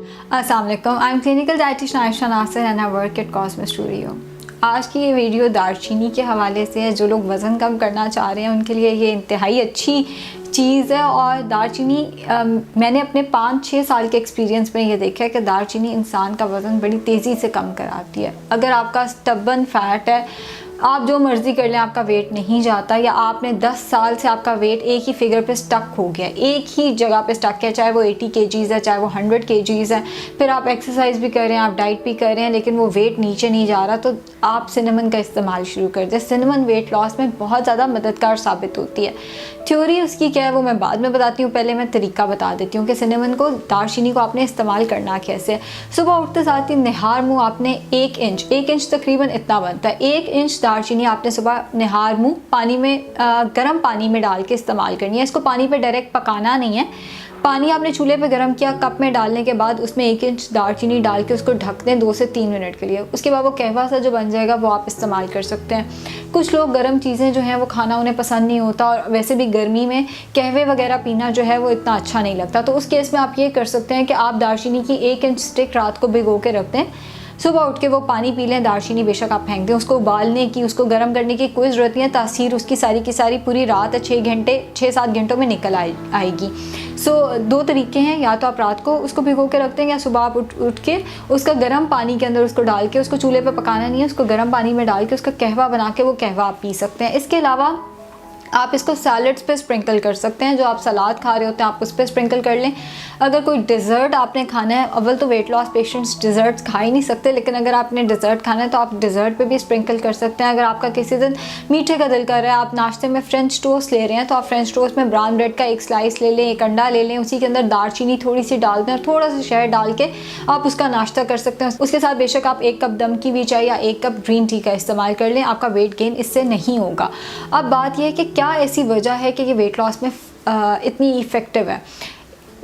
अस्सलाम वालेकुम, I am clinical dietitian Ayesha Nasir and I work at Cosmo Studio. आज की ये वीडियो दालचीनी के हवाले से है। जो लोग वज़न कम करना चाह रहे हैं उनके लिए ये इंतहाई अच्छी चीज़ है। और दालचीनी मैंने अपने 5-6 साल के एक्सपीरियंस में ये देखा है कि दालचीनी इंसान का वज़न बड़ी तेज़ी से कम कराती है। अगर आपका स्टबन फैट है, आप जो मर्ज़ी कर लें आपका वेट नहीं जाता, या आपने 10 साल से आपका वेट एक ही फिगर पे स्टक हो गया, एक ही जगह पे स्टक है, चाहे वो 80 kgs है, चाहे वो 100 kgs है, फिर आप एक्सरसाइज भी कर रहे हैं, आप डाइट भी कर रहे हैं, लेकिन वो वेट नीचे नहीं जा रहा, तो आप सिनेमन का इस्तेमाल शुरू कर दें। सिनेमन वेट लॉस में बहुत ज़्यादा मददगार साबित होती है। थ्योरी उसकी क्या है वो मैं बाद में बताती हूँ, पहले मैं तरीका बता देती हूँ कि सिनेमन को, दालचीनी को आपने इस्तेमाल करना कैसे है। सुबह उठते साथ ही निहार मुँह आपने 1 इंच तकरीबन इतना बनता है, 1 इंच दालचीनी आपने सुबह निहार मुँह पानी में गर्म पानी में डाल के इस्तेमाल करनी है। इसको पानी पे डायरेक्ट पकाना नहीं है। पानी आपने चूल्हे पे गर्म किया, कप में डालने के बाद उसमें 1 इंच दालचीनी डाल के उसको ढक दें 2 से 3 मिनट के लिए। उसके बाद वो कहवा सा जो बन जाएगा वो आप इस्तेमाल कर सकते हैं। कुछ लोग गर्म चीज़ें जो हैं वो खाना उन्हें पसंद नहीं होता, और वैसे भी गर्मी में कहवे वगैरह पीना जो है वो इतना अच्छा नहीं लगता, तो उस केस में आप ये कर सकते हैं कि आप दालचीनी की 1 इंच स्टिक रात को भिगो के रख दें, सुबह उठ के वो पानी पी लें। दालचीनी बेशक आप फेंक दें, उसको उबालने की, उसको गर्म करने की कोई ज़रूरत नहीं है। तासीर उसकी सारी की सारी पूरी रात 6-7 घंटों में निकल आएगी। सो 2 तरीके हैं, या तो आप रात को उसको भिगो के रखते हैं, या सुबह आप उठ के उसका गर्म पानी के अंदर उसको डाल के, उसको चूल्हे पे पकाना नहीं है, उसको गर्म पानी में डाल के उसका कहवा बना के वो कहवा आप पी सकते हैं। इसके अलावा आप इसको सैलड्स पे स्प्रिंकल कर सकते हैं। जो आप सलाद खा रहे होते हैं आप उस पर स्प्रिंकल कर लें। अगर कोई डिज़र्ट आपने खाना है, अव्वल तो वेट लॉस पेशेंट्स डिज़र्ट्स खा ही नहीं सकते, लेकिन अगर आपने डिज़र्ट खाना है तो आप डिज़र्ट पे भी स्प्रिंकल कर सकते हैं। अगर आपका किसी दिन मीठे का दिल कर रहा है, आप नाश्ते में फ्रेंच टोस्ट ले रहे हैं, तो आप फ्रेंच टोस्ट में ब्राउन ब्रेड का 1 स्लाइस ले लें, 1 अंडा ले लें, उसी के अंदर दालचीनी थोड़ी सी डाल दें और थोड़ा सा शहद डाल के आप उसका नाश्ता कर सकते हैं। उसके साथ बेशक आप 1 कप दम की भी चाय या 1 कप ग्रीन टी का इस्तेमाल कर लें, आपका वेट गेन इससे नहीं होगा। अब बात यह है कि क्या ऐसी वजह है कि ये वेट लॉस में इतनी इफ़ेक्टिव है।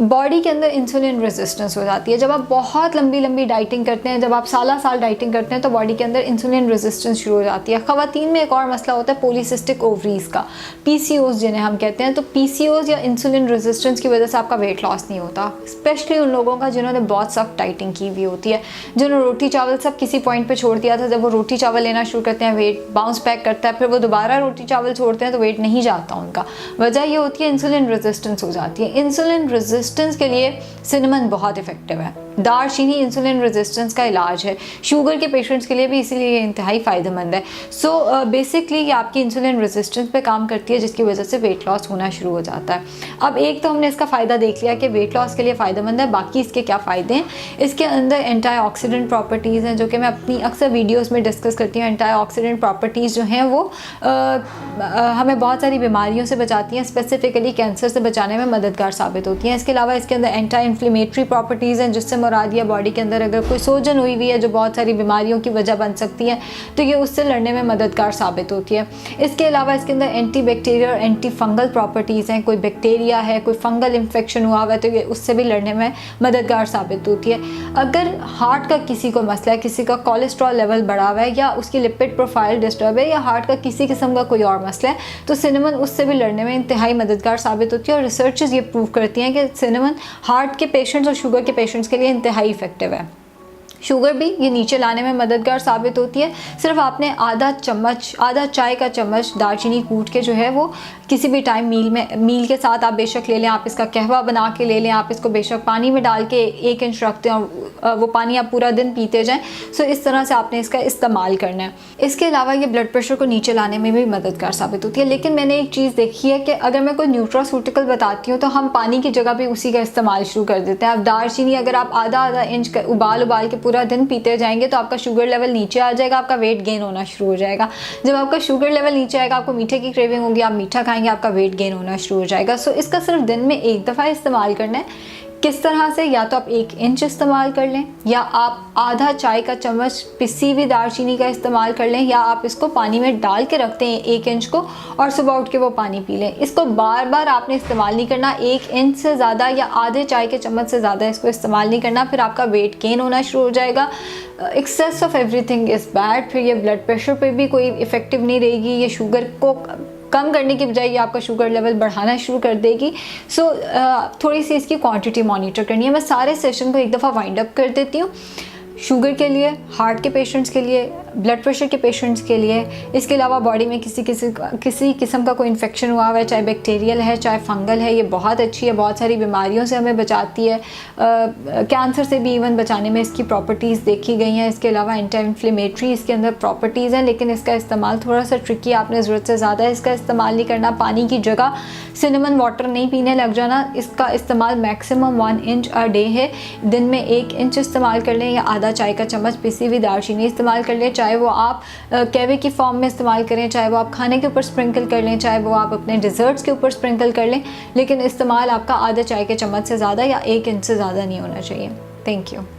बॉडी के अंदर इंसुलिन रेजिस्टेंस हो जाती है। जब आप बहुत लंबी डाइटिंग करते हैं, जब आप साल डाइटिंग करते हैं, तो बॉडी के अंदर इंसुलिन रेजिस्टेंस शुरू हो जाती है। ख़वातीन में एक और मसला होता है पॉलीसिस्टिक ओवरीज़ का, PCOS जिन्हें हम कहते हैं। तो PCOS या इंसुलिन रेजिस्टेंस की वजह से आपका वेट लॉस नहीं होता, स्पेशली उन लोगों का जिन्होंने बहुत सख्त डाइटिंग की हुई होती है, जिन्होंने रोटी चावल सब किसी पॉइंट पर छोड़ दिया था। जब वो रोटी चावल लेना शुरू करते हैं वेट बाउंस बैक करता है, फिर वो दोबारा रोटी चावल छोड़ते हैं तो वेट नहीं जाता उनका। वजह ये होती है इंसुलिन रेजिस्टेंस हो जाती है। इंसुलिन रेजिस्टेंस के लिए सिनेमन बहुत इफेक्टिव है। दालचीनी इंसुलिन रेजिस्टेंस का इलाज है, शुगर के पेशेंट्स के लिए भी, इसीलिए ये इंतहाई फ़ायदेमंद है। सो बेसिकली ये आपकी इंसुलिन रेजिस्टेंस पे काम करती है, जिसकी वजह से वेट लॉस होना शुरू हो जाता है। अब एक तो हमने इसका फ़ायदा देख लिया कि वेट लॉस के लिए फ़ायदेमंद है, बाकी इसके क्या फ़ायदे हैं। इसके अंदर एंटीऑक्सीडेंट प्रॉपर्टीज़ हैं, जो कि मैं अपनी अक्सर वीडियोज़ में डिस्कस करती हूँ। एंटीऑक्सीडेंट प्रॉपर्टीज़ जो हैं वो हमें बहुत सारी बीमारियों से बचाती हैं, स्पेसिफिकली कैंसर से बचाने में मददगार साबित होती हैं। इसके अलावा इसके अंदर एंटी इन्फ्लेमेटरी प्रॉपर्टीज़ हैं, जिससे मुराद ये बॉडी के अंदर अगर कोई सोजन हुई हुई है जो बहुत सारी बीमारियों की वजह बन सकती है, तो ये उससे लड़ने में मददगार साबित होती है। इसके अलावा इसके अंदर एंटी बैक्टीरियल और एंटी फंगल प्रॉपर्टीज़ हैं। कोई बैक्टीरिया है, कोई फंगल इन्फेक्शन हुआ हुआ है, तो ये उससे भी लड़ने में मददगार साबित होती है। अगर हार्ट का किसी को मसला है, किसी का कोलेस्ट्रॉल लेवल बढ़ा हुआ है, या उसकी लिपिड प्रोफाइल डिस्टर्ब है, या हार्ट का किसी किस्म का कोई और मसला है, तो सिनेमन उससे भी लड़ने में इंतहाई मददगार साबित होती है। और रिसर्चेस ये प्रूव करती हैं कि सिनेमन हार्ट के पेशेंट्स और शुगर के पेशेंट्स के लिए इंतहाई इफेक्टिव है। शुगर भी ये नीचे लाने में मददगार साबित होती है। सिर्फ आपने आधा चाय का चम्मच दालचीनी कूट के जो है वो किसी भी टाइम मील के साथ आप बेशक ले लें, आप इसका कहवा बना के ले लें, आप इसको बेशक पानी में डाल के 1 इंच रखते हैं और वो पानी आप पूरा दिन पीते जाएं। सो इस तरह से आपने इसका इस्तेमाल करना है। इसके अलावा ये ब्लड प्रेशर को नीचे लाने में भी मददगार साबित होती है। लेकिन मैंने एक चीज़ देखी है कि अगर मैं कोई न्यूट्रास्यूटिकल बताती हूँ तो हम पानी की जगह भी उसी का इस्तेमाल शुरू कर देते हैं। अब दालचीनी अगर आप आधा इंच उबाल के पूरा दिन पीते जाएंगे तो आपका शुगर लेवल नीचे आ जाएगा, आपका वेट गेन होना शुरू हो जाएगा। जब आपका शुगर लेवल नीचे आएगा, आपको मीठे की क्रेविंग होगी, आप मीठा खाएंगे, आपका वेट गेन होना शुरू हो जाएगा। सो इसका सिर्फ दिन में 1 दफ़ा इस्तेमाल करना है। किस तरह से, या तो आप 1 इंच इस्तेमाल कर लें, या आप आधा चाय का चम्मच पिसी हुई दालचीनी का इस्तेमाल कर लें, या आप इसको पानी में डाल के रखते हैं 1 इंच को और सुबह उठ के वो पानी पी लें। इसको बार बार आपने इस्तेमाल नहीं करना, 1 इंच से ज़्यादा या आधे चाय के चम्मच से ज़्यादा इसको इस्तेमाल नहीं करना, फिर आपका वेट गेन होना शुरू हो जाएगा। Excess of everything is bad. फिर ये ब्लड प्रेशर पे भी कोई इफ़ेक्टिव नहीं रहेगी, ये शुगर को कम करने की बजाय ये आपका शुगर लेवल बढ़ाना शुरू कर देगी। सो थोड़ी सी इसकी क्वांटिटी मॉनिटर करनी है। मैं सारे सेशन को एक दफ़ा वाइंड अप कर देती हूँ। शुगर के लिए, हार्ट के पेशेंट्स के लिए, ब्लड प्रेशर के पेशेंट्स के लिए, इसके अलावा बॉडी में किसी किस्म का कोई इन्फेक्शन हुआ हुआ है, चाहे बैक्टीरियल है चाहे फंगल है, ये बहुत अच्छी है, बहुत सारी बीमारियों से हमें बचाती है। कैंसर से भी इवन बचाने में इसकी प्रॉपर्टीज़ देखी गई हैं। इसके अलावा एंटी इन्फ्लेमेटरी इसके अंदर प्रॉपर्टीज़ हैं, लेकिन इसका इस्तेमाल थोड़ा सा ट्रिकी, आपने ज़रूरत से ज़्यादा इसका इस्तेमाल नहीं करना। पानी की जगह सिनेमन वाटर नहीं पीने लग जाना। इसका इस्तेमाल मैक्सिमम 1 इंच अ डे है। दिन में 1 इंच इस्तेमाल कर लें या आधा चाय का चम्मच पिसी हुई दालचीनी इस्तेमाल कर लें, चाहे वो आप कैवे की फॉर्म में इस्तेमाल करें, चाहे वो आप खाने के ऊपर स्प्रिंकल कर लें, चाहे वो आप अपने डिज़र्ट्स के ऊपर स्प्रिंकल कर लें, लेकिन इस्तेमाल आपका आधा चाय के चम्मच से ज़्यादा या 1 इंच से ज़्यादा नहीं होना चाहिए। Thank you.